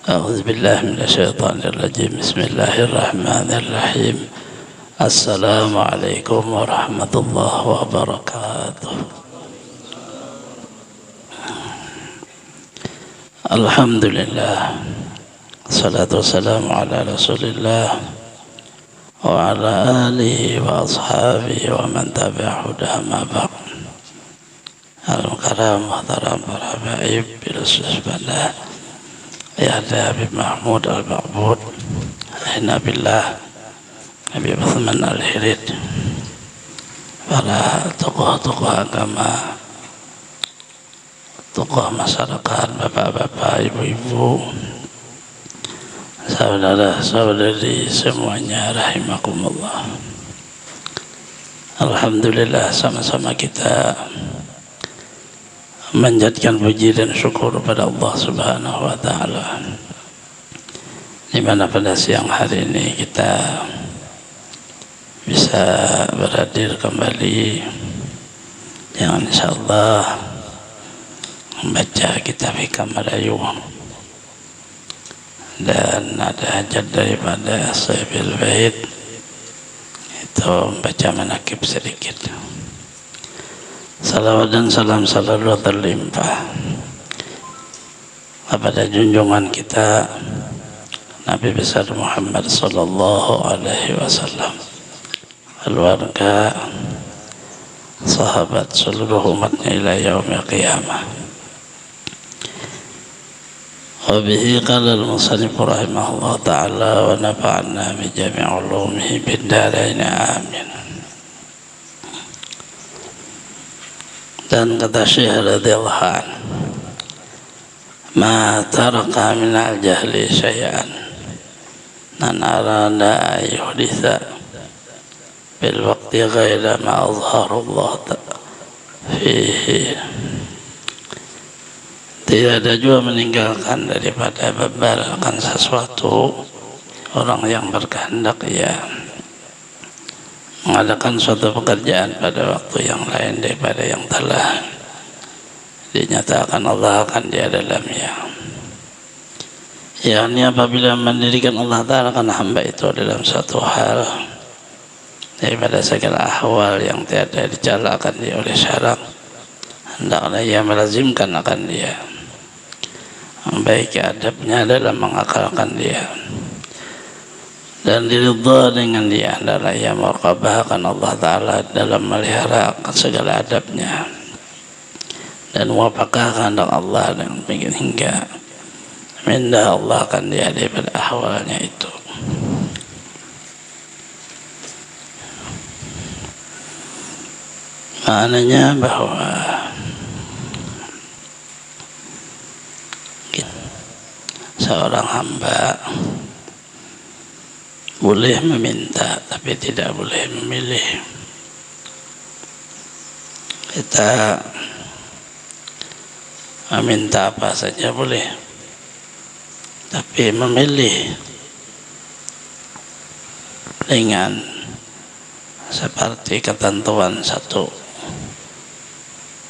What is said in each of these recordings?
أعوذ بالله من الشيطان الرجيم. بسم الله الرحمن الرحيم. السلام عليكم ورحمة الله وبركاته. الحمد لله، الصلاة والسلام على رسول الله وعلى آله وأصحابه ومن تبع هداه ما بعد. Al-Mukarram Muhtaram para habaib bilasbah ya Habib Mahmud Al-Ba'bud Nabilah Nabi Uthman Al-Hirid, para tokoh-tokoh agama, tokoh masyarakat, bapak-bapak, ibu-ibu, saudara-saudari semuanya rahimakumullah. Alhamdulillah, sama-sama kita menjadikan puji dan syukur pada Allah Subhanahu wa Ta'ala, di mana pada siang hari ini kita bisa berhadir kembali yang insyaallah membaca kitab Hikam Melayu, dan ada hajat daripada Sahibil Bait itu membaca manakib sedikit. Salawat dan salam selalu terlimpah kepada junjungan kita Nabi besar Muhammad sallallahu alaihi wasallam, keluarga, sahabat, seluruh umatnya ila yaumil qiyamah. Wa bihi qala al-musannif rahimahullah ta'ala wa nafa'na bi jami' ulumihi bid darain amin. Dan kata Syekh radhiyallahu anhu, ma taraka min al-jahli syai'an man arada yuhditha bil waqti ghaira ma azharullah fihi. Tidak ada juga meninggalkan daripada membatalkan sesuatu orang yang berkehendak mengadakan suatu pekerjaan pada waktu yang lain daripada yang telah dinyatakan Allah akan dia dalamnya. Yakni apabila mendirikan Allah Ta'ala kan hamba itu dalam satu hal daripada segala ahwal yang tiada dicalakan dia oleh syarak, hendaklah ia melazimkan akan dia, membaiki adabnya dalam mengakalkan dia, dan diridha dengan dia adalah ia muraqabah akan Allah Ta'ala dalam melihara segala adabnya, dan muwafaqah kehendak Allah dengan hingga minda Allah akan dia daripada ahwalnya itu. Maknanya bahwa seorang hamba boleh meminta tapi tidak boleh memilih. Kita meminta apa saja boleh, tapi memilih dengan seperti ketentuan satu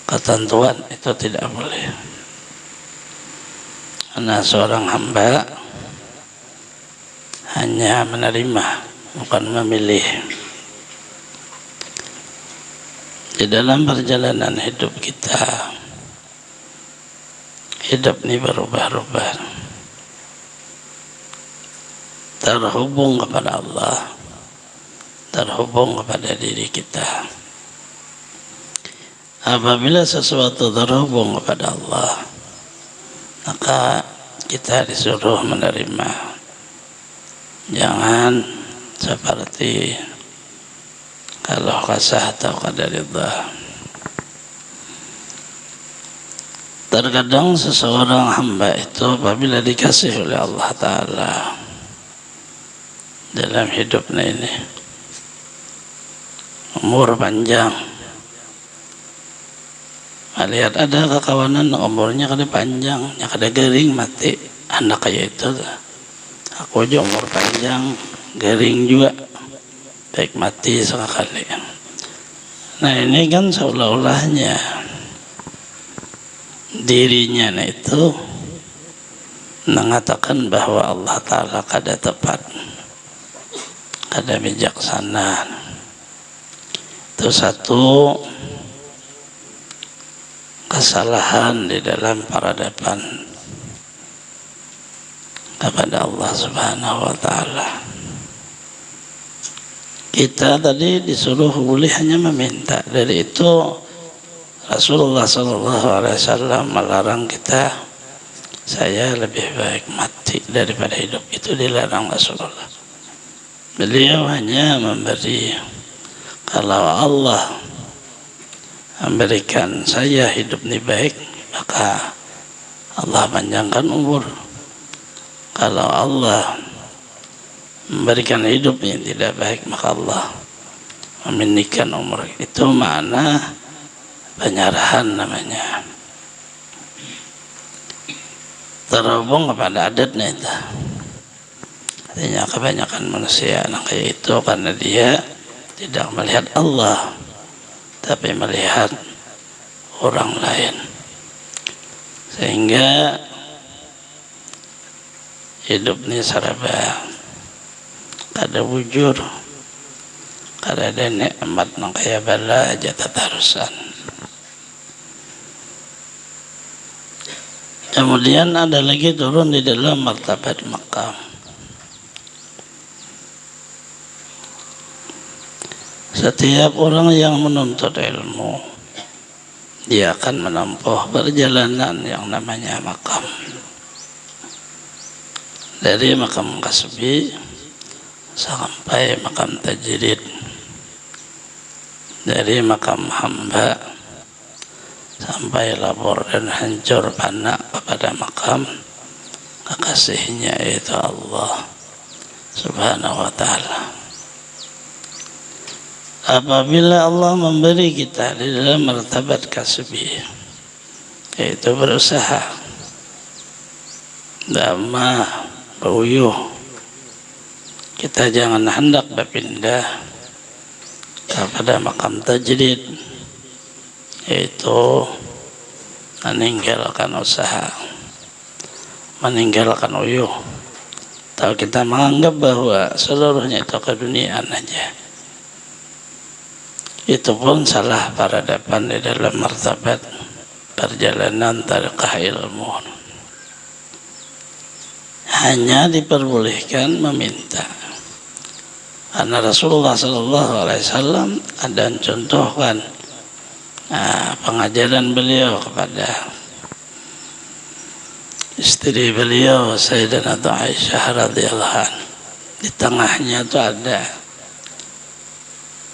ketentuan itu tidak boleh. Karena seorang hamba hanya menerima, bukan memilih. Di dalam perjalanan hidup kita, hidup ini berubah-ubah, terhubung kepada Allah, terhubung kepada diri kita. Apabila sesuatu terhubung kepada Allah, maka kita disuruh menerima. Jangan seperti kalau kasah atau qadarillah. Terkadang seseorang hamba itu apabila dikasih oleh Allah Ta'ala dalam hidupnya ini umur panjang, lihat ada kekawanan umurnya kada panjang, kada garing mati, anak kayak itu. Aku aja umur panjang, garing juga, baik mati sekali. Nah ini kan seolah-olahnya dirinya itu mengatakan bahwa Allah Ta'ala kada tepat, kada bijaksana. Itu satu kesalahan di dalam peradaban kepada Allah Subhanahu wa Ta'ala. Kita tadi disuruh boleh hanya meminta. Dari itu Rasulullah SAW melarang kita, saya lebih baik mati daripada hidup. Itu dilarang Rasulullah. Beliau hanya memberi, kalau Allah memberikan saya hidup ini baik, maka Allah panjangkan umur. Kalau Allah memberikan hidup yang tidak baik, maka Allah memendekkan umur. Itu makna penyerahan namanya. Terhubung kepada adatnya itu. Artinya kebanyakan manusia kayak itu karena dia tidak melihat Allah, tapi melihat orang lain. Sehingga hidup ini saraba kada wujud, kada ada nikmat nang kaya bala aja tatarusan. Kemudian ada lagi turun di dalam martabat maqam. Setiap orang yang menuntut ilmu, dia akan menempuh perjalanan yang namanya maqam. Dari maqam kasbi sampai maqam tajrid, dari maqam hamba sampai lapor dan hancur panak kepada maqam kekasihnya, yaitu Allah Subhanahu wa Ta'ala. Apabila Allah memberi kita di dalam martabat kasbi, yaitu berusaha, dhamma, beuyuh, kita jangan hendak berpindah kepada maqam tajrid, yaitu meninggalkan usaha, meninggalkan uyuh. Kalau kita menganggap bahwa seluruhnya itu keduniaan aja, itu pun salah peradaban di dalam martabat perjalanan tariqah ilmu. Hanya diperbolehkan meminta. Karena Rasulullah SAW ada contohkan pengajaran beliau kepada istri beliau Sayyidatina Aisyah radhiyallahu anha. Di tengahnya itu ada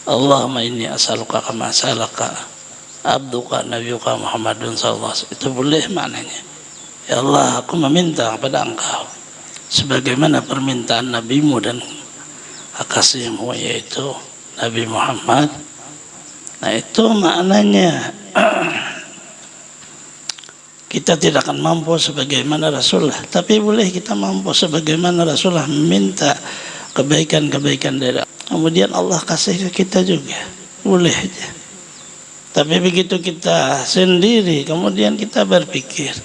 Allahumma inni as'aluka kama salaka abduka nabiyuka Muhammadun sallallahu alaihi wasallam. Itu boleh maknanya, ya Allah, aku meminta kepada engkau sebagaimana permintaan nabimu dan kekasihmu, yaitu Nabi Muhammad. Nah, itu maknanya kita tidak akan mampu sebagaimana Rasulullah, tapi boleh kita mampu sebagaimana Rasulullah meminta kebaikan-kebaikan dari Allah. Kemudian Allah kasih ke kita juga, boleh aja. Tapi begitu kita sendiri, kemudian kita berpikir,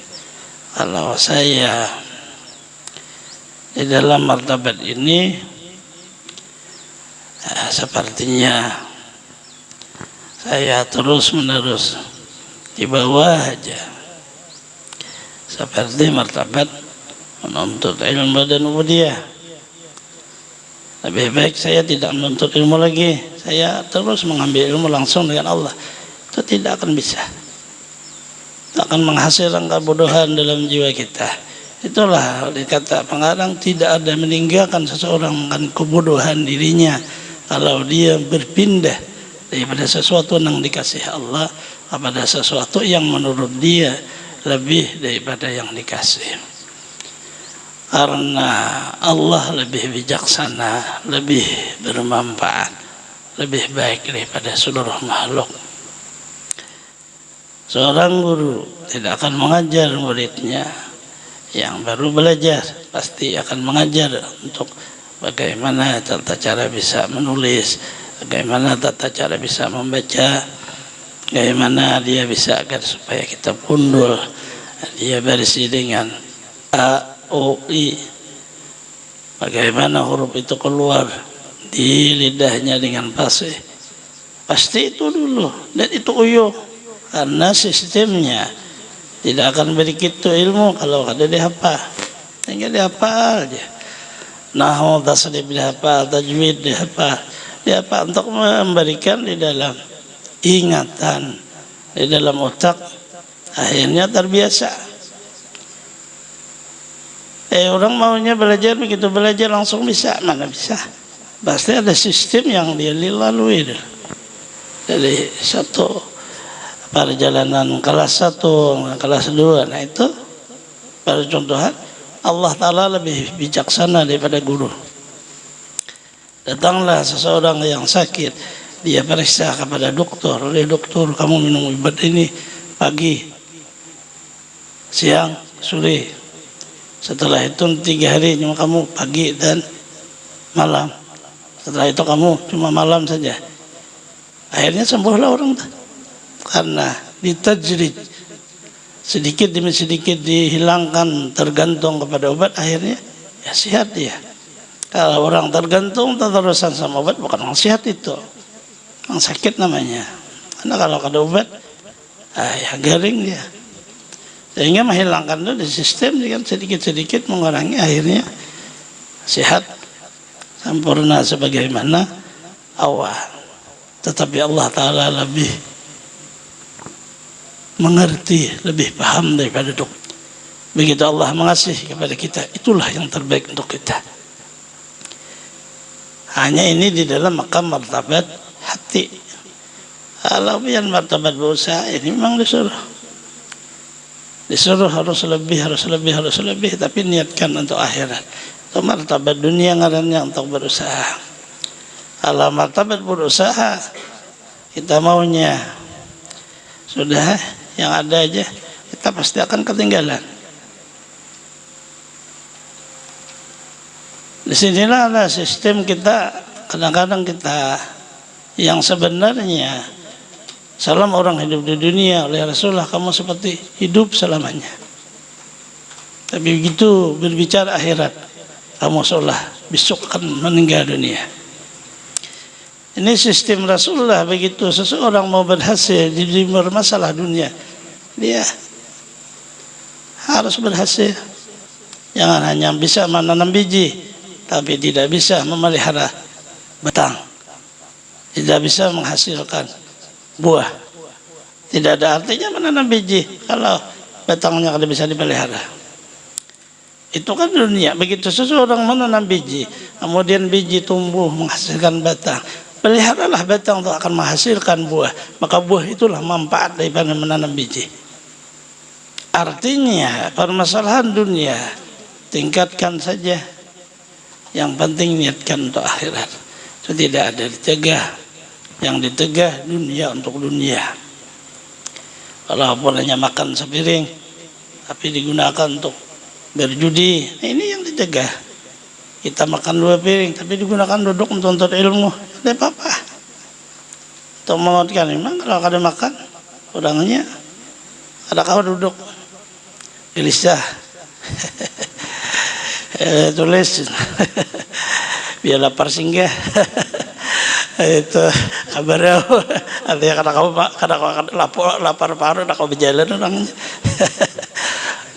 kalau saya di dalam martabat ini sepertinya saya terus-menerus di bawah aja, seperti martabat menuntut ilmu dan ubudiyah. Lebih baik saya tidak menuntut ilmu lagi, saya terus mengambil ilmu langsung dengan Allah. Itu tidak akan bisa, akan menghasilkan kebodohan dalam jiwa kita. Itulah dikata pengarang, tidak ada meninggalkan seseorang dengan kebodohan dirinya kalau dia berpindah daripada sesuatu yang dikasih Allah kepada sesuatu yang menurut dia lebih daripada yang dikasih. Karena Allah lebih bijaksana, lebih bermanfaat, lebih baik daripada seluruh makhluk. Seorang guru tidak akan mengajar muridnya yang baru belajar, pasti akan mengajar untuk bagaimana tata cara bisa menulis, bagaimana tata cara bisa membaca, bagaimana dia bisa agar supaya kita pundul, dia bersih dengan A, OI. Bagaimana huruf itu keluar di lidahnya dengan fasih? Pasti itu dulu, dan itu uyuh. Karena sistemnya tidak akan begitu ilmu kalau ada dihafal. Tinggal dihafal aja. Nahwu, tasrif dihafal, tajwid dihafal. Dihafal untuk memberikan di dalam ingatan, di dalam otak, akhirnya terbiasa. Orang maunya belajar, begitu belajar langsung bisa, mana bisa? Pasti ada sistem yang dia lalui dari satu perjalanan kelas 1, kelas 2. Nah itu pada contohan Allah Ta'ala lebih bijaksana daripada guru. Datanglah seseorang yang sakit, dia periksa kepada dokter, oleh dokter kamu minum obat ini pagi, siang, sore. Setelah itu 3 hari cuma kamu pagi dan malam. Setelah itu kamu cuma malam saja. Akhirnya sembuhlah orang itu. Karena ditajrid, sedikit demi sedikit dihilangkan, tergantung kepada obat, akhirnya ya sehat dia. Kalau orang tergantung terusan sama obat, bukan orang sehat itu, orang sakit namanya. Karena kalau ada obat, ya garing dia. Sehingga menghilangkan itu di sistem dengan sedikit-sedikit mengurangi, akhirnya sehat sempurna sebagaimana awal. Tetapi Allah Ta'ala lebih mengerti, lebih paham daripada dokter. Begitu Allah mengasihi kepada kita, itulah yang terbaik untuk kita. Hanya ini di dalam makam martabat hati. Kalau yang martabat berusaha, ini memang disuruh harus lebih, tapi niatkan untuk akhirat. Itu martabat dunia ngarannya untuk berusaha. Kalau martabat berusaha, kita maunya sudah yang ada aja, kita pasti akan ketinggalan. Disinilah ada sistem kita. Kadang-kadang kita yang sebenarnya salam orang hidup di dunia oleh Rasulullah, kamu seperti hidup selamanya. Tapi begitu berbicara akhirat, kamu seolah besok akan meninggal dunia. Ini sistem Rasulullah. Begitu seseorang mau berhasil di masalah dunia, dia harus berhasil. Jangan hanya bisa menanam biji, tapi tidak bisa memelihara batang, tidak bisa menghasilkan buah. Tidak ada artinya menanam biji kalau batangnya tidak bisa dipelihara. Itu kan dunia. Begitu seseorang menanam biji, kemudian biji tumbuh menghasilkan batang, peliharalah batang untuk akan menghasilkan buah. Maka buah itulah manfaat daripada menanam biji. Artinya permasalahan dunia tingkatkan saja, yang penting niatkan untuk akhirat. Itu tidak ada dicegah. Yang ditegah dunia untuk dunia. Walaupun hanya makan sepiring, tapi digunakan untuk berjudi, nah ini yang dicegah. Kita makan 2 piring, tapi digunakan duduk untuk ilmu, tidak apa-apa. Untuk menguatkan memang kalau ada makan, orangnya ada kau duduk gelisah. Tulis biar lapar singgah. Itu kabarnya artinya karena kau lapar paru, kau berjalan orangnya.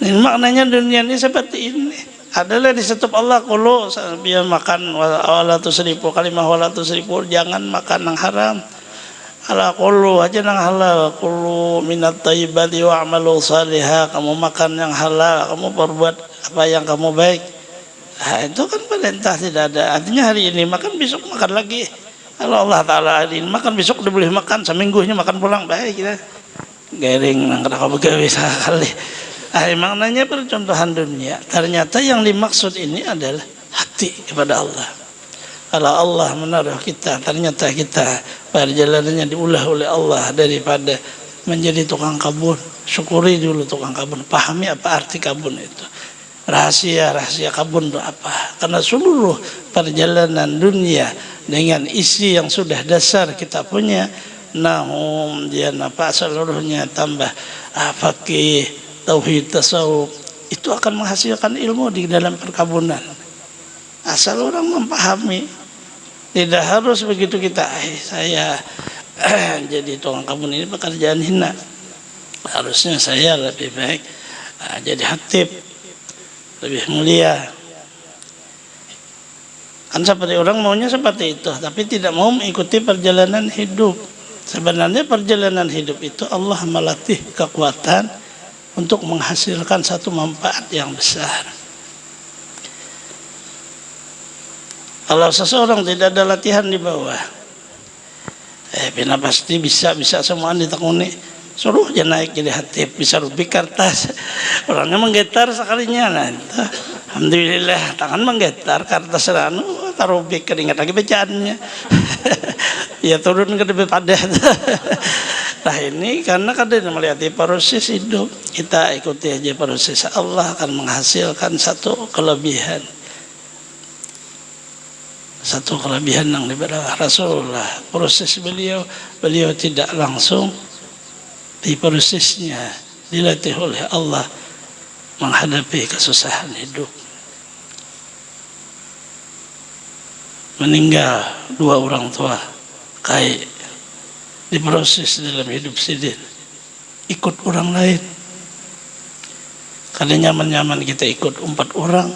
Ini maknanya dunia ini seperti ini. Adalah di setiap Allah kalau biar makan wala tusrifu, kalimah wala tusrifu, jangan makan yang haram. Ala qulu aja yang halal, qulu minat thayyibati wa'malu salihah, kamu makan yang halal, kamu perbuat apa yang kamu baik. Nah, itu kan perintah, tidak ada. Artinya hari ini makan, besok makan lagi. Kalau Allah Ta'ala hari ini makan, besok udah boleh makan, seminggunya makan pulang, baik kita. Garing, nangkrak begawe sekali. Maknanya percontohan dunia. Ternyata yang dimaksud ini adalah hati kepada Allah. Kalau Allah menaruh kita, ternyata kita perjalanannya diulah oleh Allah daripada menjadi tukang kabun. Syukuri dulu tukang kabun, pahami apa arti kabun itu. Rahasia kabun itu apa? Karena seluruh perjalanan dunia dengan isi yang sudah dasar kita punya, nahum, dia apa seluruhnya tambah fakih, tauhid, tasawuf, itu akan menghasilkan ilmu di dalam perkebunan. Asal orang memahami, tidak harus begitu kita saya jadi tukang kebun ini pekerjaan hina. Harusnya saya lebih baik jadi khatib, lebih mulia. Kan seperti orang maunya seperti itu, tapi tidak mau mengikuti perjalanan hidup. Sebenarnya perjalanan hidup itu Allah melatih kekuatan untuk menghasilkan satu manfaat yang besar. Kalau seseorang tidak ada latihan di bawah, bina pasti bisa semua ditekuni. Suruh aja naik jadi khatib, bisa rubik kertas. Orangnya menggetar sekalinya. Nah, itu, alhamdulillah tangan menggetar kertas ranu, tarubik keringat lagi bacaannya. Ya turun ke lebih padat. Nah ini karena kadang melihat proses hidup, kita ikuti aja proses. Allah akan menghasilkan satu kelebihan yang diberikan Rasulullah. Proses beliau tidak langsung di prosesnya dilatih oleh Allah menghadapi kesusahan hidup. Meninggal 2 orang tua, kayak diproses dalam hidup sidin, ikut orang lain. Kadang nyaman-nyaman kita ikut 4 orang,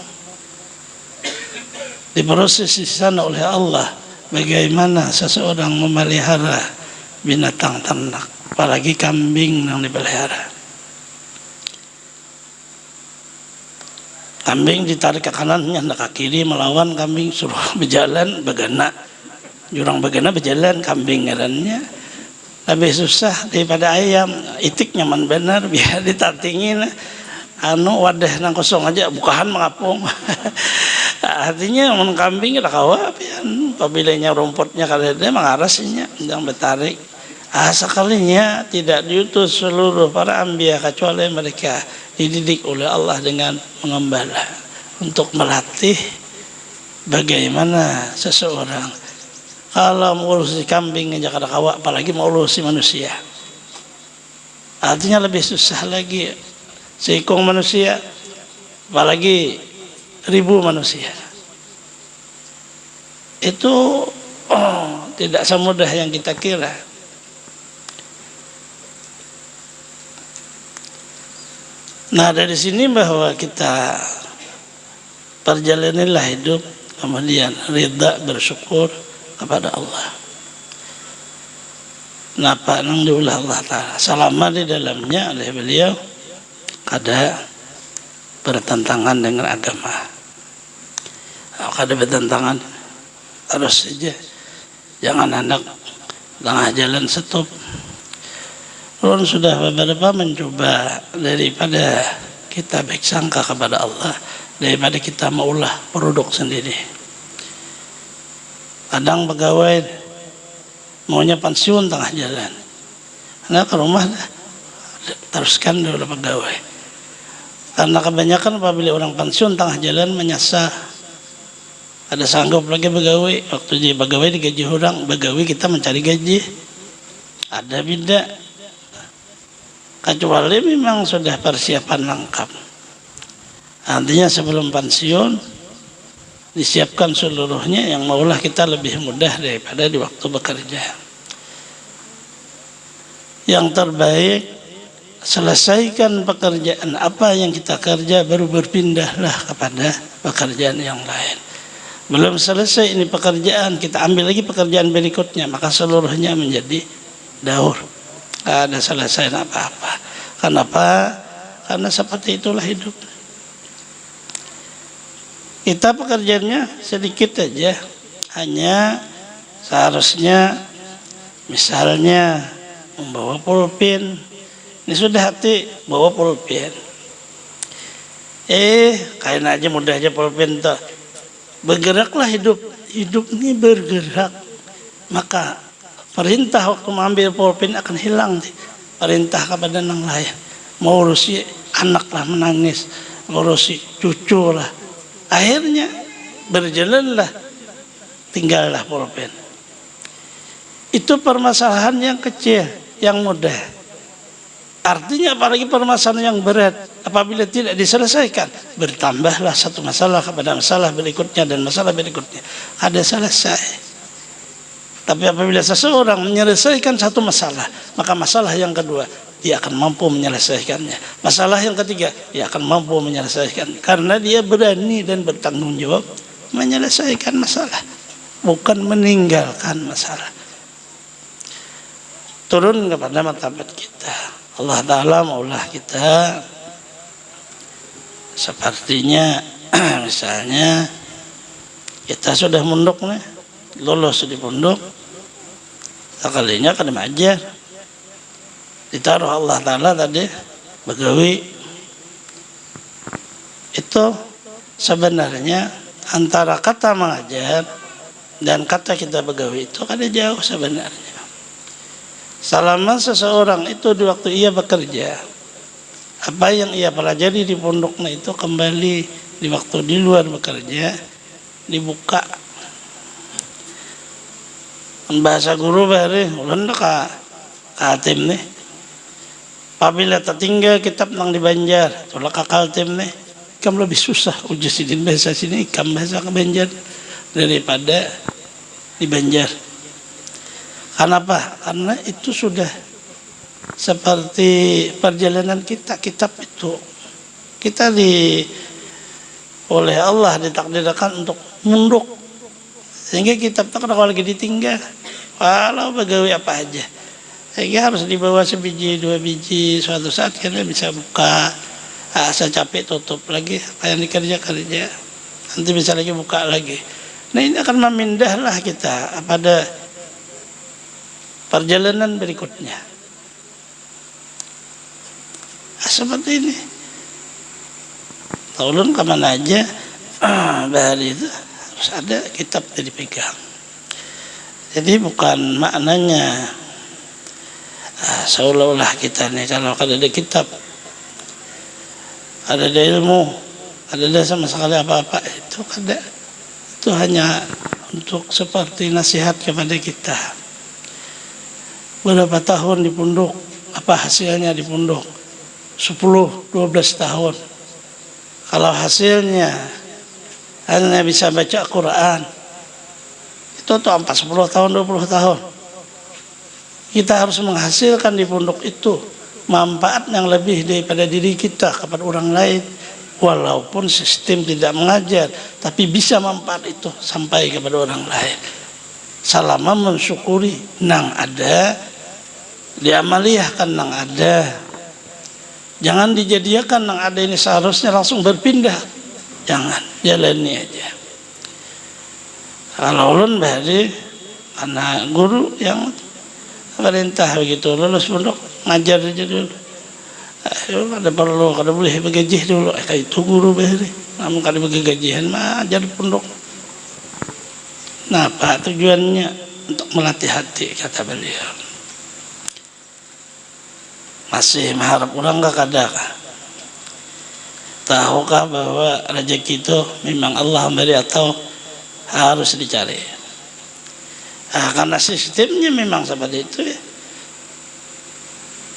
diproses di sana oleh Allah. Bagaimana seseorang memelihara binatang ternak, apalagi kambing yang dipelihara. Kambing ditarik ke kanan, hendak ke kiri melawan kambing, suruh berjalan begana, jurang begana berjalan kambing ngarannya. Lebih susah daripada ayam, itik nyaman benar, biar ditatingin wadah nang kosong aja, bukahan mengapung. Artinya mun kambing kita kawa pian, apabila rumputnya kadang mengarasnya, yang bertarik. Sekalinya tidak diutus seluruh para anbiya kecuali mereka dididik oleh Allah dengan mengembala untuk melatih bagaimana seseorang kalau mengurusi kambing aja kada kawa, apalagi mau urusi manusia. Artinya lebih susah lagi seikung manusia, apalagi 1000 manusia. Itu tidak semudah yang kita kira. Nah dari sini bahwa kita perjalanilah hidup, kemudian ridha bersyukur kepada Allah. Napa nang diulah Allah Ta'ala selama di dalamnya oleh beliau ada bertentangan dengan agama. Ada bertentangan terus saja, jangan hendak tengah jalan stop. Orang sudah beberapa mencoba daripada kita baik sangka kepada Allah, daripada kita maulah produk sendiri. Kadang pegawai maunya pensiun tengah jalan, nah ke rumah teruskan dulu pegawai. Karena kebanyakan apabila orang pensiun tengah jalan menyasar, ada sanggup lagi pegawai, waktu jadi pegawai digaji orang, pegawai kita mencari gaji, ada beda. Kecuali memang sudah persiapan lengkap. Artinya sebelum pensiun disiapkan seluruhnya, yang maulah kita lebih mudah daripada di waktu bekerja. Yang terbaik selesaikan pekerjaan apa yang kita kerja, baru berpindahlah kepada pekerjaan yang lain. Belum selesai ini pekerjaan, kita ambil lagi pekerjaan berikutnya, maka seluruhnya menjadi daur. Ada selesai apa-apa. Kenapa? Karena seperti itulah hidup. Kita pekerjaannya sedikit aja, hanya seharusnya misalnya membawa pulpen. Ini sudah hati bawa pulpen. Kain aja mudah aja pulpen tuh. Bergeraklah hidup. Hidup ini bergerak. Maka perintah waktu mengambil pulpen akan hilang. Perintah kepada yang lain. Mau urusi anak lah menangis, mau urusi cucu lah. Akhirnya berjalanlah, tinggallah pulpen. Itu permasalahan yang kecil, yang mudah. Artinya apalagi permasalahan yang berat. apabila tidak diselesaikan, bertambahlah satu masalah kepada masalah berikutnya dan masalah berikutnya. Ada selesai. Tapi apabila seseorang menyelesaikan satu masalah, maka masalah yang kedua dia akan mampu menyelesaikannya. Masalah yang ketiga dia akan mampu menyelesaikannya, karena dia berani dan bertanggung jawab menyelesaikan masalah, bukan meninggalkan masalah. Turun kepada martabat kita. Allah Ta'ala maulah kita sepertinya misalnya kita sudah mondok nih, lulus di pondok, sekalinya kan mengajar, ditaruh Allah Ta'ala tadi begawi. Itu sebenarnya antara kata mengajar dan kata kita begawi itu ada jauh sebenarnya. Selama seseorang itu di waktu ia bekerja, apa yang ia pelajari di pondoknya itu kembali di waktu di luar bekerja, dibuka. Bahasa guru bari ulun ka katim nih. Apabila tertinggal kitab nang di Banjar, tolak kakal tim nih, kam lebih susah ujusidin bahasa sini, kam bahasa ke Banjar daripada di Banjar. Kenapa? Karena itu sudah seperti perjalanan kita. Kitab itu kita oleh Allah ditakdirkan untuk munduk, sehingga kitab itu kalau lagi ditinggal, walau pegawai apa aja, sehingga harus dibawa sebiji dua biji, suatu saat kita bisa buka, saya capek tutup lagi, apa yang kerja, nanti bisa lagi buka lagi. Nah ini akan memindahlah kita pada perjalanan berikutnya. Seperti ini. Ulun kemana aja, bahari itu harus ada kitab yang dipegang. Jadi bukan maknanya seolah-olah kita nih kalau ada kitab, ada ilmu, ada sama sekali apa-apa, itu ada. Itu hanya untuk seperti nasihat kepada kita. Berapa tahun di pondok, apa hasilnya di pondok? 10-12 tahun. Kalau hasilnya hanya bisa baca Quran, itu tuh 10 tahun, 20 tahun. Kita harus menghasilkan di pondok itu manfaat yang lebih daripada diri kita kepada orang lain. Walaupun sistem tidak mengajar, tapi bisa manfaat itu sampai kepada orang lain. Selama mensyukuri nang ada, diamaliyahkan nang ada. Jangan dijadikan nang ada ini seharusnya langsung berpindah. Jangan, jalani aja. Kalau ulun bahari karena guru yang perintah begitu, lulus pondok ngajar aja dulu. Ada perlu, kada boleh bergaji dulu. Kayak itu guru bahari. Namun kada bagi gajian mah ajar pondok. Nah, apa tujuannya? Untuk melatih hati, kata beliau. Masih mengharap orang kada? Tahukah bahwa rezeki itu memang Allah memberi atau harus dicari? Karena sistemnya memang seperti itu ya.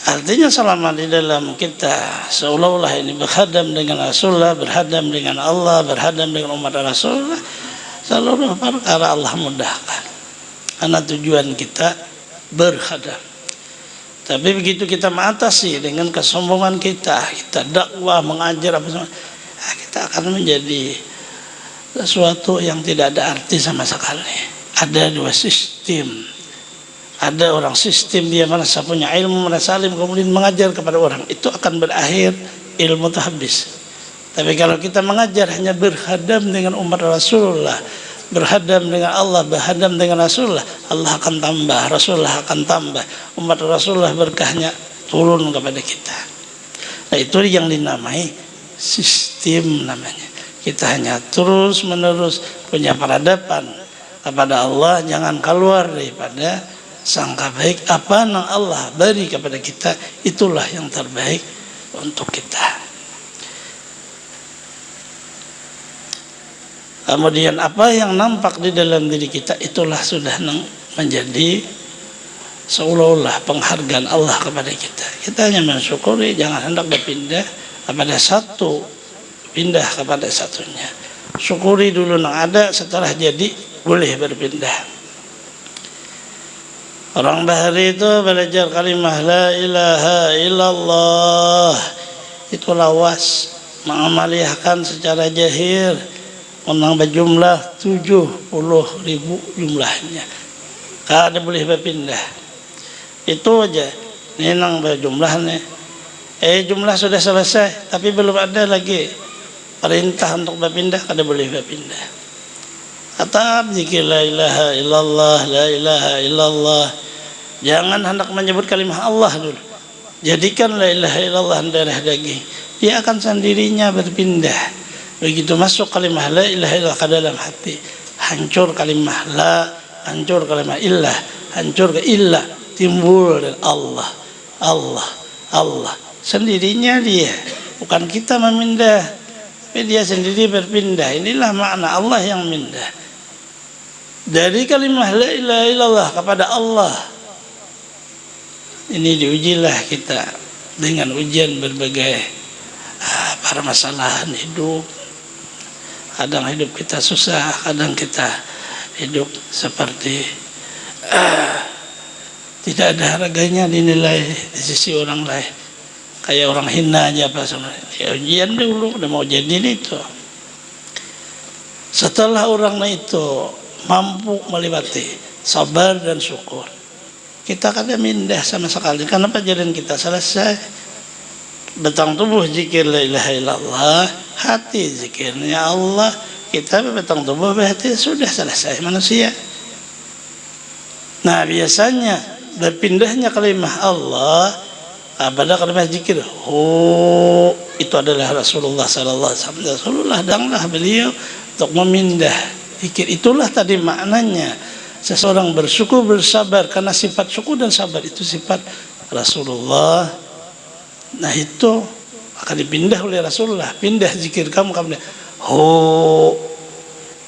Artinya selama di dalam kita seolah-olah ini berhadam dengan Rasulullah, berhadam dengan Allah, berhadam dengan umat Rasulullah, seluruh perkara Allah mudahkan. Karena tujuan kita berhadam. Tapi begitu kita mengatasi dengan kesombongan kita dakwah, mengajar apa semua, kita akan menjadi sesuatu yang tidak ada arti sama sekali. Ada dua sistem. Ada orang sistem dia merasa punya ilmu, merasa alim, kemudian mengajar kepada orang, itu akan berakhir ilmu itu habis. Tapi kalau kita mengajar hanya berhadam dengan umat Rasulullah, berhadam dengan Allah, berhadam dengan Rasulullah, Allah akan tambah, Rasulullah akan tambah, umat Rasulullah berkahnya turun kepada kita. Nah itu yang dinamai sistem namanya. Kita hanya terus menerus punya peradaban kepada Allah, jangan keluar daripada sangka baik apa yang Allah beri kepada kita, itulah yang terbaik untuk kita. Kemudian apa yang nampak di dalam diri kita, itulah sudah menjadi seolah-olah penghargaan Allah kepada kita. Kita hanya mensyukuri, jangan hendak berpindah kepada satu, pindah kepada satunya. Syukuri dulu yang ada, setelah jadi boleh berpindah. Orang Bahari itu belajar kalimah la ilaha illallah, itu lawas, mengamaliyahkan secara jahir, menang berjumlah 70.000 jumlahnya. Kada boleh berpindah. Itu aja. Nenang berjumlahnya. Jumlah sudah selesai, tapi belum ada lagi perintah untuk berpindah, kada boleh berpindah. Tetap zikir la ilaha illallah, la ilaha illallah. Jangan hendak menyebut kalimah Allah dulu. Jadikan la ilaha illallah darah daging. Dia akan sendirinya berpindah. Begitu masuk kalimah la ilaha illallah ke dalam hati, hancur kalimah la, hancur kalimah illah, hancur ke illah, timbul dan Allah, Allah, Allah. Sendirinya dia, bukan kita memindah, tapi dia sendiri berpindah. Inilah makna Allah yang mindah. Dari kalimah la ilaha illallah kepada Allah. Ini diujilah kita dengan ujian berbagai permasalahan hidup. Kadang hidup kita susah, kadang kita hidup seperti tidak ada harganya dinilai di sisi orang lain. Kayak orang hina aja apa sebenarnya. Ya ujian dulu, udah mau jadi itu. Setelah orang itu mampu melewati sabar dan syukur, kita kada mindah sama sekali. Karena pelajaran kita selesai. Betang tubuh zikir la ilaha illallah, hati zikirnya Allah, kita betang tubuh berarti sudah selesai manusia. Nah biasanya berpindahnya kalimah Allah pada kalimah zikir, itu adalah Rasulullah sallallahu alaihi wasallam. Rasulullah danglah beliau untuk memindah zikir. Itulah tadi maknanya seseorang bersyukur bersabar, karena sifat syukur dan sabar itu sifat Rasulullah. Nah itu akan dipindah oleh Rasulullah. Pindah zikir kamu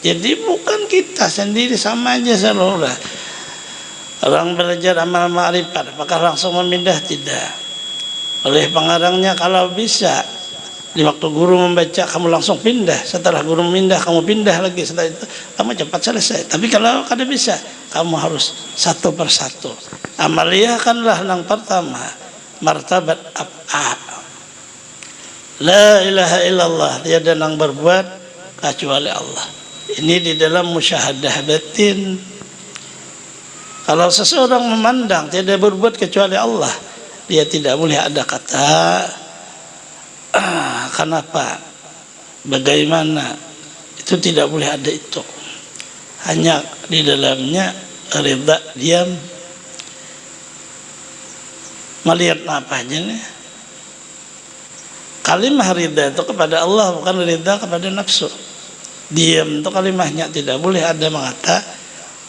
jadi bukan kita sendiri, sama aja Rasulullah. Orang belajar amal ma'rifat apakah langsung memindah? Tidak. Oleh pengarangnya, kalau bisa di waktu guru membaca kamu langsung pindah, setelah guru memindah kamu pindah lagi, setelah itu kamu cepat selesai. Tapi kalau kada bisa, kamu harus satu persatu. Amaliyahkanlah yang pertama martabat ab'a. La ilaha illallah, tiada yang berbuat kecuali Allah. Ini di dalam musyahadah batin. Kalau seseorang memandang tiada berbuat kecuali Allah, dia tidak boleh ada kata kenapa, bagaimana, itu tidak boleh ada itu. Hanya di dalamnya ridha, diam. Melihat apa aja nih? Kalimah ridha itu kepada Allah, bukan ridha kepada nafsu. Diam itu kalimahnya, tidak boleh ada mengata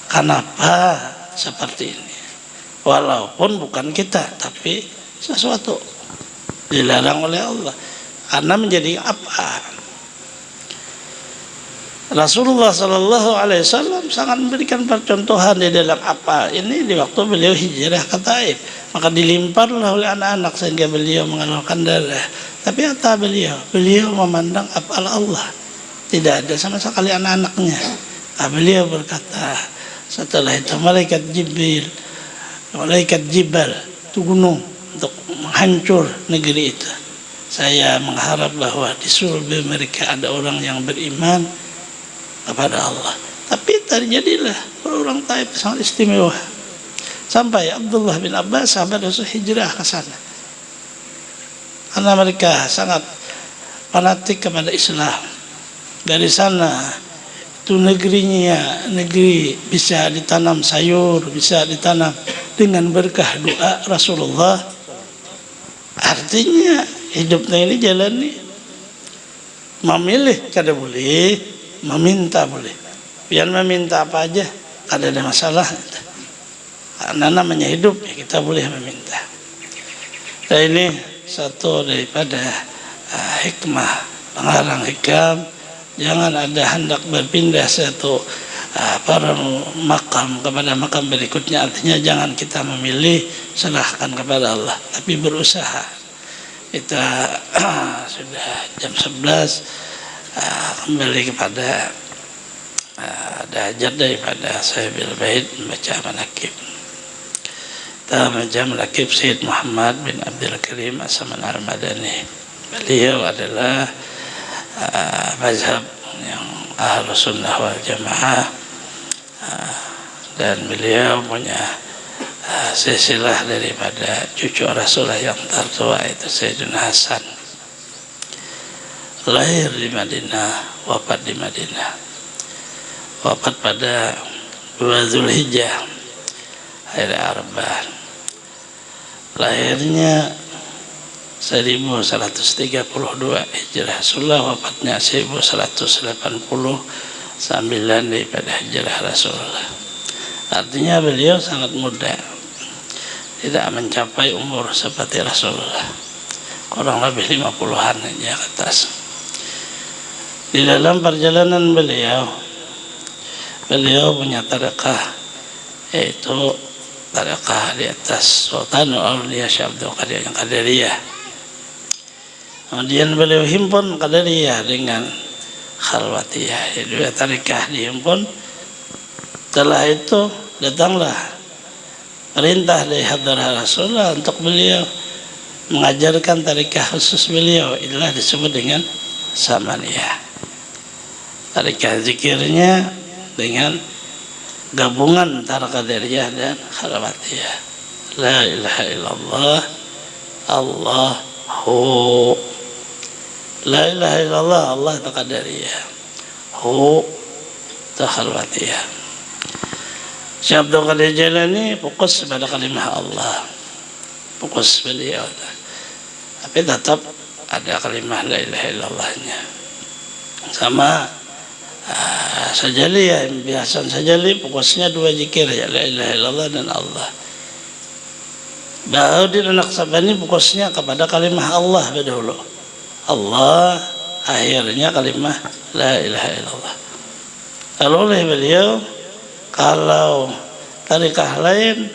kenapa seperti ini. Walaupun bukan kita, tapi sesuatu dilarang oleh Allah. Karena menjadi apa? Rasulullah sallallahu alaihi wasallam sangat memberikan percontohan di dalam apa ini di waktu beliau hijrah ke Taif. Maka dilimparlah oleh anak-anak sehingga beliau mengeluarkan darah. Tapi apa beliau? Beliau memandang af'al Allah. Tidak ada sama sekali anak-anaknya. Beliau berkata, setelah itu malaikat Jibal itu gunung untuk menghancur negeri itu. Saya mengharap bahwa di surga mereka ada orang yang beriman kepada Allah. Tapi terjadilah orang Taif sangat istimewa. Sampai Abdullah bin Abbas sahabat Rasul hijrah ke sana. Karena mereka sangat fanatik kepada Islam. Dari sana itu negeri bisa ditanam sayur, bisa ditanam dengan berkah doa Rasulullah. Artinya hidupnya ini jalan nih. Memilih kada boleh, meminta boleh. Biar meminta apa aja, kada ada masalah. Karena namanya hidup, ya kita boleh meminta. Dan ini satu daripada hikmah pengarang hikam. Jangan ada hendak berpindah satu para makam kepada makam berikutnya. Artinya jangan kita memilih, serahkan kepada Allah, tapi berusaha. kita sudah jam 11, kembali kepada ada hajat daripada Sahibil Bait membaca manaqib. Kita membaca manaqib Sayyid Muhammad bin Abdul Karim As-Saman Al-Madani. Beliau adalah mazhab yang Ahlus Sunnah wal Jamaah, dan beliau punya silsilah daripada cucu Rasulullah yang tertua, itu Sayyidina Hasan. Lahir di Madinah, wafat di Madinah. Wafat pada 2 Zulhijjah hari Arba'ah. Lahirnya 1132 Hijrah. Rasulullah wafatnya 1189 daripada Hijrah Rasulullah. Artinya beliau sangat muda, tidak mencapai umur seperti Rasulullah, kurang lebih 50-an aja ke atas. Di dalam perjalanan beliau punya tarekah, yaitu tarekah di atas Sultanul Auliya Syekh Abdul Qadir yang Qadariyah. Kemudian beliau himpun Qadariyah dengan Khalwatiyah, dua tarekah dihimpun. Setelah itu datanglah perintah dari Hadrah Rasulullah untuk beliau mengajarkan tarekah khusus beliau, inilah disebut dengan Samaniyah. Tarekah zikirnya dengan gabungan antara Qadariyah dan Khalwatiyah. La ilaha illallah Allahu, la ilaha illallah Allah itu Qadariyah, hu itu Khalwatiyah. Syekh Abdul Qadir Jailani fokus pada kalimah Allah, fokus beliau, tapi tetap ada kalimah la ilaha illallahnya. Sama Sajali, ya Hasan Sajali fokusnya 2 zikir, ya la ilaha illallah dan Allah. Bahaudin An-Naqsabani fokusnya kepada kalimah Allah dahulu, Allah, akhirnya kalimah la ilaha illallah. Lalu oleh beliau, kalau tarikah lain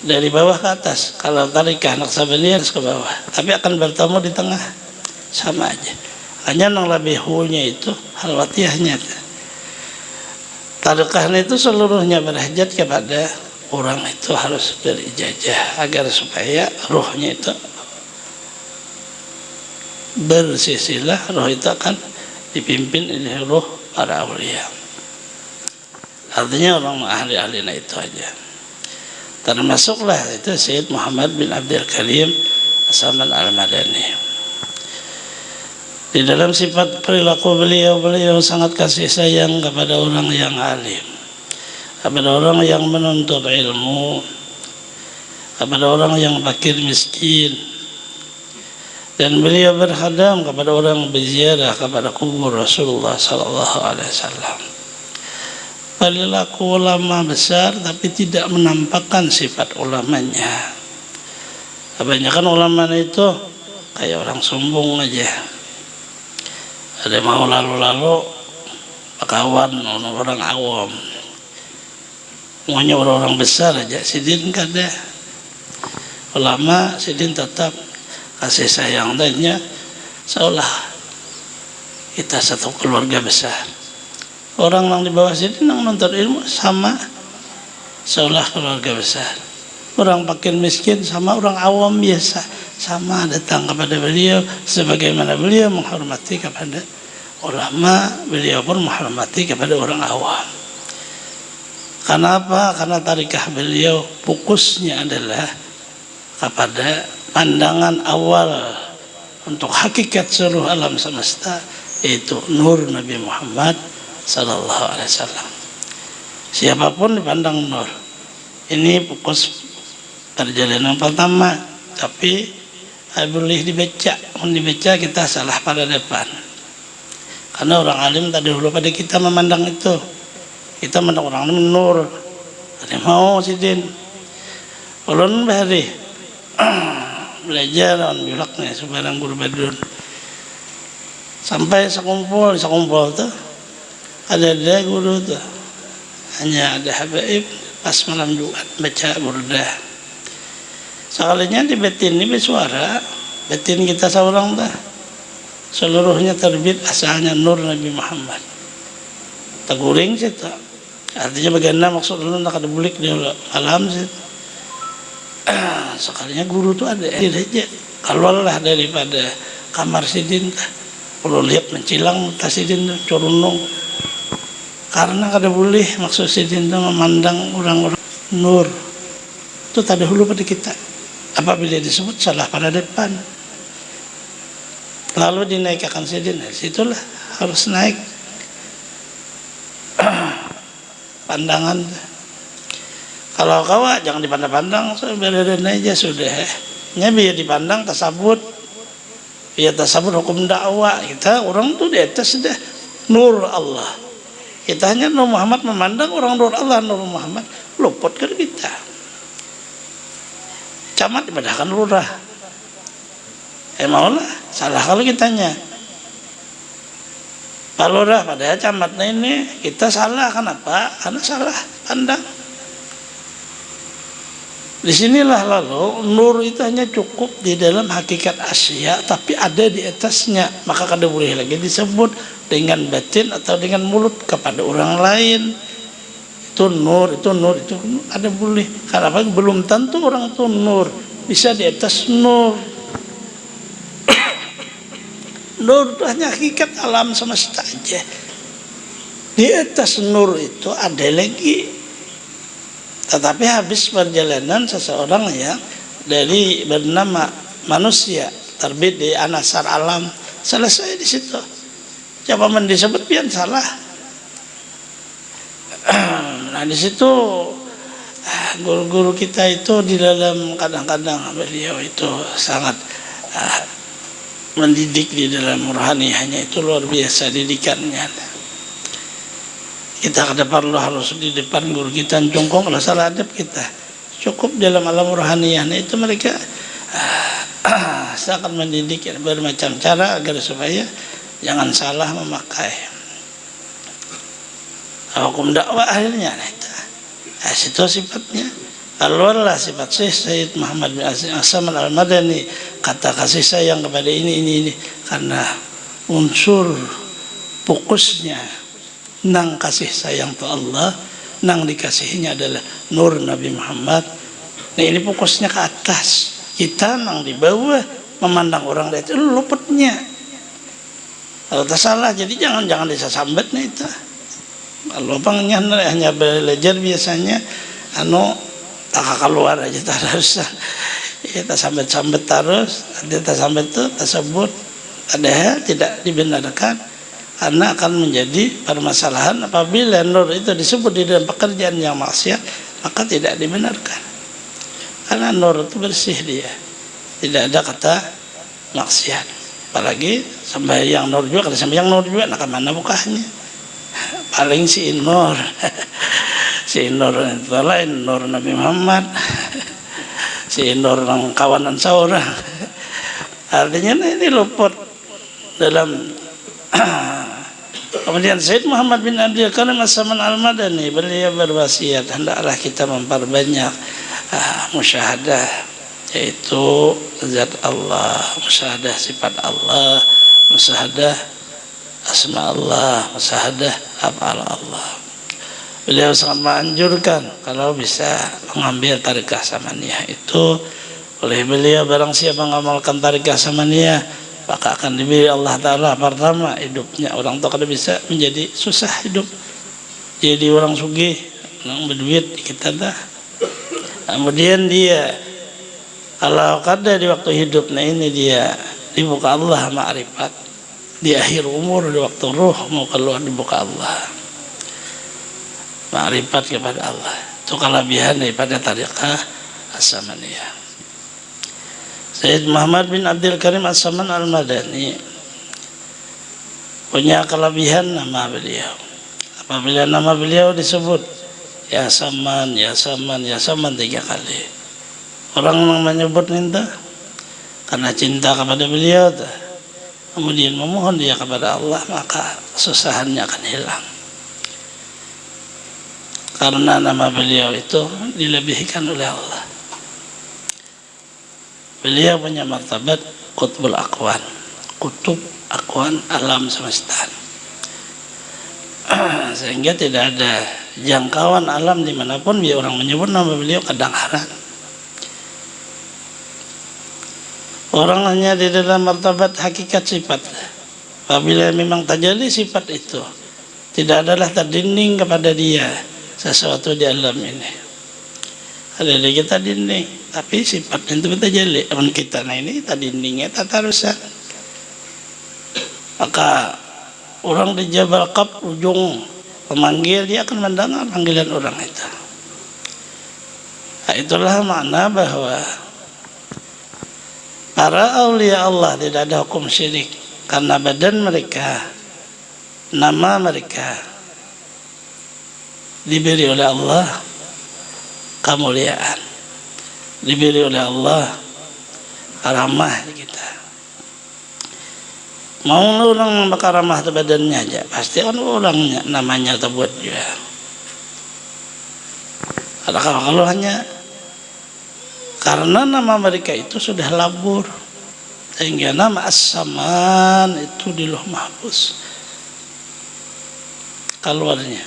dari bawah ke atas, kalau tarikah Naqsabani harus ke bawah, tapi akan bertemu di tengah, sama aja. Hanya yang lebih hu-nya itu Khalwatiyahnya. Tarikah itu seluruhnya berhajat kepada orang itu harus berijazah, agar supaya rohnya itu bersisilah, roh itu akan dipimpin oleh roh para awliya. Artinya orang ahli-ahlinya itu aja. Termasuklah itu Sayyid Muhammad bin Abdul Karim As-Saman Al-Madani. Di dalam sifat perilaku beliau sangat kasih sayang kepada orang yang alim, kepada orang yang menuntut ilmu, kepada orang yang fakir miskin. Dan beliau berkhadam kepada orang berziarah kepada kubur Rasulullah sallallahu alaihi wasallam. Perilaku ulama besar tapi tidak menampakkan sifat ulamanya. Kebanyakan ulama itu kayak orang sombong aja. Ada mau lalu-lalu kawan orang awam, semuanya orang-orang besar aja. Sidin kada ulama, sidin tetap kasih sayang dannya, seolah kita satu keluarga besar. Orang yang di bawah sidin yang menuntut ilmu sama, seolah keluarga besar. Orang fakir miskin sama orang awam biasa sama datang kepada beliau, sebagaimana beliau menghormati kepada ulama, beliau pun menghormati kepada orang awam. Kenapa? Karena tarikah beliau fokusnya adalah kepada pandangan awal untuk hakikat seluruh alam semesta, yaitu nur Nabi Muhammad sallallahu alaihi wasallam. Siapapun dipandang nur. Ini fokus perjalanan pertama, tapi boleh dibaca kita salah pada depan, karena orang alim tadi dulu pada kita memandang itu, kita memandang orang alim nur, ada mau sidin ulun bahari belajar on bilaknya sebarang guru badun sampai sekumpul tuh ada guru tuh, hanya ada habaib pas malam Jumat baca burdah. Sekalinya di betin ini bersuara batin kita seorang dah seluruhnya terbit asalnya nur Nabi Muhammad. Teguring situ. Artinya bagaimana maksud lu nak ada bulik di alam situ. Sekalinya guru tuh ada aja. Keluarlah daripada kamar sidin tah. Perlu lihat mencilang tasidin curunung. Karena kada boleh maksud sidin tuh memandang orang-orang nur. Itu tadi hulu pada kita. Apabila disebut salah pada depan. Lalu dinaikkan sidin, situlah harus naik pandangan. Kalau kawa jangan dipandang-pandang, bererin aja sudah. Nya biar dipandang tasabut, biar tasabut hukum dakwah. Kita orang tuh di atas sudah nur Allah. Kita hanya Nur Muhammad memandang orang nur Allah, Nur Muhammad luput ke kita. Camat dipandangkan lurah. Maulah salah kalau kitanya. Pak Lurah padahal camatnya ini kita salah. Kenapa? Karena salah pandang. Disinilah lalu nur itu hanya cukup di dalam hakikat asya, tapi ada di atasnya. Maka kada boleh lagi disebut dengan batin atau dengan mulut kepada orang lain. Itu nur, itu ada boleh. Karena belum tentu orang itu nur, bisa di atas nur. Nur itu hanya hakikat alam semesta aja. Di atas nur itu ada lagi. Tetapi habis perjalanan seseorang yang dari bernama manusia terbit di anasar alam, selesai di situ. Coba disebut pian salah. Nah di situ guru-guru kita itu di dalam kadang-kadang beliau itu sangat mendidik di dalam rohaniahnya itu luar biasa didikannya. Kita ke depan harus di depan guru kita jongkok, kalau salah adab kita cukup dalam alam rohaniahnya itu mereka sangat mendidik bermacam cara agar supaya jangan salah memakai hukum dakwah akhirnya. Nah, itu sifatnya. Keluarlah sifat Syekh Muhammad bin As-Saman Al-Madani, kata kasih sayang kepada ini karena unsur fokusnya nang kasih sayang ke Allah, nang dikasihinya adalah nur Nabi Muhammad. Nah ini fokusnya ke atas, kita nang di bawah memandang orang lain itu luputnya. Kalau tak salah, jadi jangan disasambat nih itu. Kalau bangnya hanya belajar biasanya tak keluar aja terus. Kita sambat terus, kita sambat itu tersebut padahal tidak dibenarkan karena akan menjadi permasalahan apabila nur itu disebut di dalam pekerjaan yang maksiat, maka tidak dibenarkan. Karena nur itu bersih dia. Tidak ada kata maksiat. Apalagi sembahyang nur juga, kalau sembahyang nur juga nak mana bukanya? Paling si nur. Si nur itu lain nur Nabi Muhammad. Si nur yang kawanan seorang. Artinya ini luput dalam. Kemudian Sayyid Muhammad bin Abdul Karim As-Saman Al-Madani beliau berwasiat hendaklah kita memperbanyak musyahadah, yaitu zat Allah, musyahadah sifat Allah, musyahadah asma Allah, musyahadah af'al Allah. Beliau sangat menganjurkan kalau bisa mengambil tarikah samaniyah itu. Oleh beliau barang siapa mengamalkan tarikah samaniyah maka akan diberi Allah Ta'ala pertama hidupnya. Orang tua kada bisa menjadi susah hidup, jadi orang sugih, orang berduit kita dah. Kemudian dia kalau kada di waktu hidupnya ini dia dibuka Allah ma'rifat, di akhir umur di waktu ruh mau keluar dibuka Allah ma'rifat kepada Allah. Itu kelebihan daripada tariqah As-Samaniyah. Sayyid Muhammad bin Abdul Karim As-Saman Al-Madani punya kelebihan nama beliau. Apabila nama beliau disebut ya Saman, ya Saman, ya Saman 3 kali, orang menyebut minta karena cinta kepada beliau, kemudian memohon dia kepada Allah, maka kesusahannya akan hilang. Karena nama beliau itu dilebihkan oleh Allah. Beliau punya martabat Qutbul Akwan, kutub akwan alam semesta. Sehingga tidak ada jangkauan alam dimanapun dia orang menyebut nama beliau kedengaran. Orang hanya di dalam martabat hakikat sifat. Apabila memang tajalli sifat itu, tidak adalah terdinding kepada dia sesuatu di alam ini. Ada di kita dinding, tapi sifatnya itu tajalli. Amun kita nah ini terdindingnya tak terusan. Maka orang di Jabal Qab ujung pemanggil, dia akan mendengar panggilan orang itu. Nah, itulah makna bahwa para aulia Allah tidak ada hukum syirik, karena badan mereka, nama mereka diberi oleh Allah kemuliaan, diberi oleh Allah karamah kita. Mau orang bakar ramah ke badannya aja, pasti kan orangnya namanya terbuat juga. Adakah kalau hanya karena nama mereka itu sudah labur, sehingga nama As-Saman itu di Lauh Mahfuz keluarnya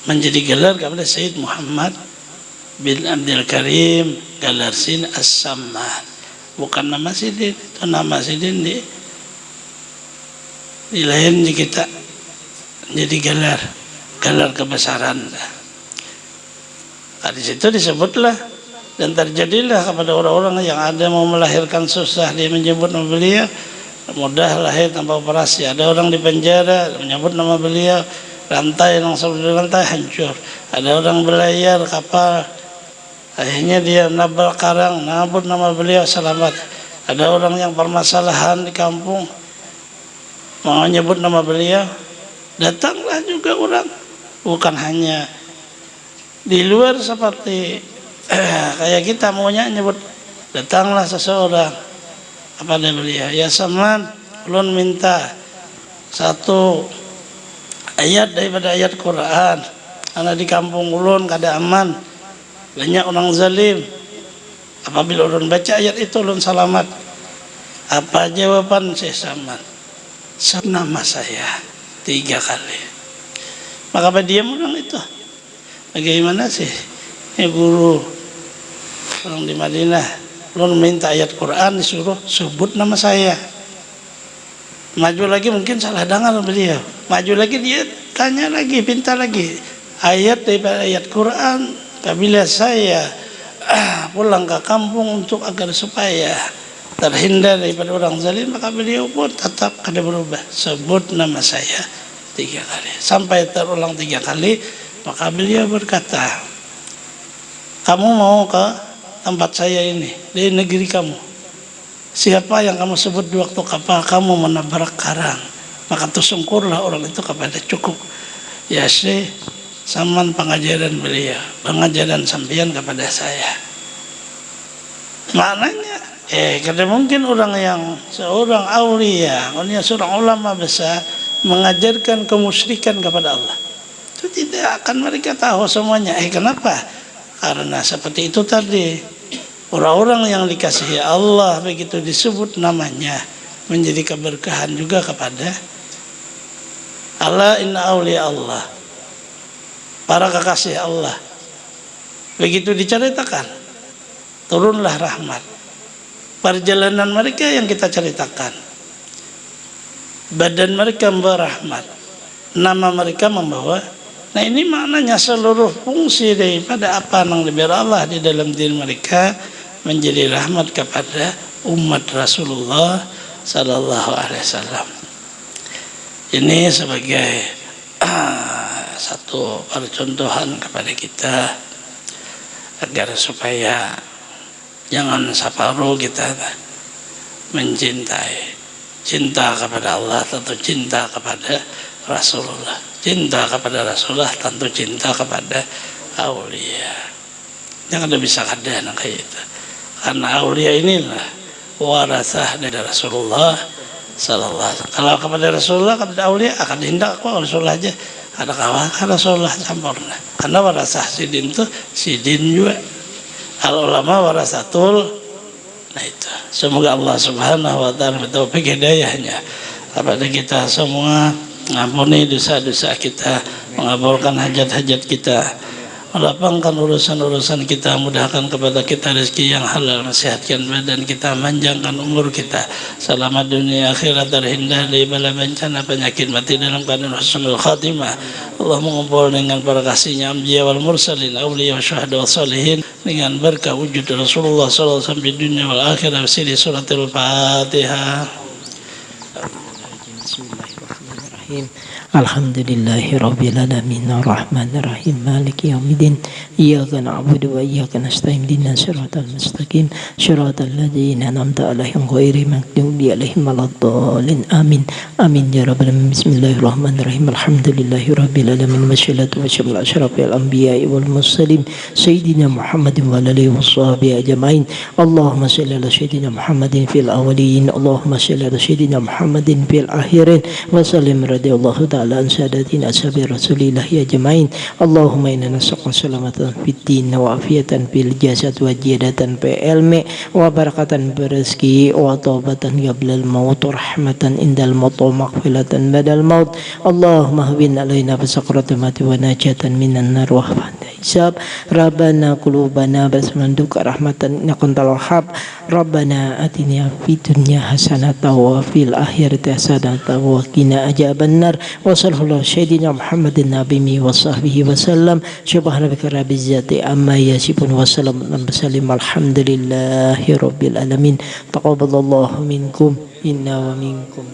menjadi gelar kepada Sayyid Muhammad bin Abdul Karim Galarsin As-Saman, bukan nama Sidin. Itu nama Sidin di lain di kita jadi gelar kebesaran. Nah, di situ disebutlah dan terjadilah kepada orang-orang yang ada mau melahirkan susah, dia menyebut nama beliau, mudah lahir tanpa operasi. Ada orang di penjara menyebut nama beliau, rantai langsung di rantai hancur. Ada orang belayar kapal, akhirnya dia nabrak karang, nabut nama beliau selamat. Ada orang yang permasalahan di kampung, mau nyebut nama beliau, datanglah juga orang. Bukan hanya di luar seperti kayak kita maunya nyebut, datanglah seseorang kepada beliau, ya Saman, ulun minta satu ayat daripada ayat Quran, karena di kampung ulun kada aman, banyak orang zalim. Apabila ulun baca ayat itu ulun selamat. Apa jawaban Syekh Saman? Nama saya 3 kali. Maka berdiam orang itu. Bagaimana sih ini guru orang di Madinah, ulun minta ayat Quran disuruh sebut nama saya. Maju lagi mungkin salah dengar beliau, maju lagi dia tanya lagi, pinta lagi ayat daripada ayat Quran. Apabila saya pulang ke kampung untuk agar supaya terhindar daripada orang zalim, maka beliau pun tetap kada berubah, sebut nama saya 3 kali. Sampai terulang 3 kali, maka beliau berkata, kamu mau ke tempat saya ini, di negeri kamu, siapa yang kamu sebut di waktu kapal kamu menabrak karang, maka tersungkurlah orang itu kepada cukup. Ya Syekh Saman, pengajaran beliau, pengajaran sampean kepada saya. Maknanya kada mungkin orang yang seorang aulia, seorang ulama besar mengajarkan kemusyrikan kepada Allah. Itu tidak akan mereka tahu semuanya. Kenapa? Karena seperti itu tadi, orang-orang yang dikasihi Allah begitu disebut namanya menjadi keberkahan juga kepada Allah. Inna awliya Allah, para kekasih Allah, begitu diceritakan turunlah rahmat. Perjalanan mereka yang kita ceritakan, badan mereka membawa rahmat, nama mereka membawa. Nah ini maknanya seluruh fungsi daripada apa yang diberi Allah di dalam diri mereka menjadi rahmat kepada umat Rasulullah Sallallahu Alaihi Wasallam. Ini sebagai satu percontohan kepada kita agar supaya jangan separuh kita mencintai. Cinta kepada Allah tentu cinta kepada Rasulullah, cinta kepada Rasulullah tentu cinta kepada aulia. Jangan ada bisa kada kayak itu, karena aulia inilah warasah dari Rasulullah Sallallahu Alaihi Wasallam. Kalau kepada Rasulullah, kepada aulia akan dihindak kok Rasulullah aja. Ada kawan Rasulullah sempurna, karena warasah sidin itu sidin juga. Al ulama warasatul Nah itu, semoga Allah Subhanahu wa taala bertaufik hidayahnya kepada kita semua, mengampuni dosa-dosa kita, mengabulkan hajat-hajat kita, melapangkan urusan-urusan kita, mudahkan kepada kita rezeki yang halal, nasihatkan badan kita, manjangkan umur kita, selamat dunia akhirat, terhindar dari bala bencana penyakit, mati dalam keadaan husnul khatimah. Allah mengumpul dengan para kasihnya anbiya wal mursalin, awliya wa syuhada wa salihin, dengan berkah wujud Rasulullah SAW di dunia wal akhirah. Siri suratul Fatihah. Bismillahirrahmanirrahim. Alhamdulillahi rabbil alamin arrahmanir rahim maliki yaumiddin iyyaka na'budu wa iyyaka nasta'in ihdinas siratal mustaqim siratal ladzina an'amta 'alaihim ghairil maghdubi 'alaihim waladdallin amin amin ya rabbal alamin. Bismillahirrahmanirrahim. Alhamdulillahi rabbil alamin wassalatu wassalamu ala asyrafil anbiya'i wal mursalin sayyidina Muhammadin wa alihi washabihi ajmain. Allahumma shalli ala sayyidina Muhammadin fil awwalin, Allahumma shalli ala sayyidina Muhammadin fil akhirin, wa sallim radhiyallahu ta'ala an sadatina ashabi rasulillah ya jamain. Allahumma inna nas'aluka salamatan fid din wa afiyatan fil jasad wa jidatan fil ilmi wa barakatan berizki wa taubatan qablal maut wa rahmatan indal maut wa maghfiratan badal maut. Allahumma hawwin alaina bi sakratil mati wa najatan minan nar wa hisab. Rabbana qulubana basmanduka rahmatan innaka antal wahhab. Rabbana atina fid dunya hasanatan wa fil akhirati hasanatan wa qina adzabannar. Wa sallallahu sayyidina Muhammadin nabiyyi wa sahbihi wa sallam. Subhanaka rabbil izzati amma yasifun wa salamun alhamdulillahi rabbil alamin. Taqabbalallahu minkum inna wa minkum.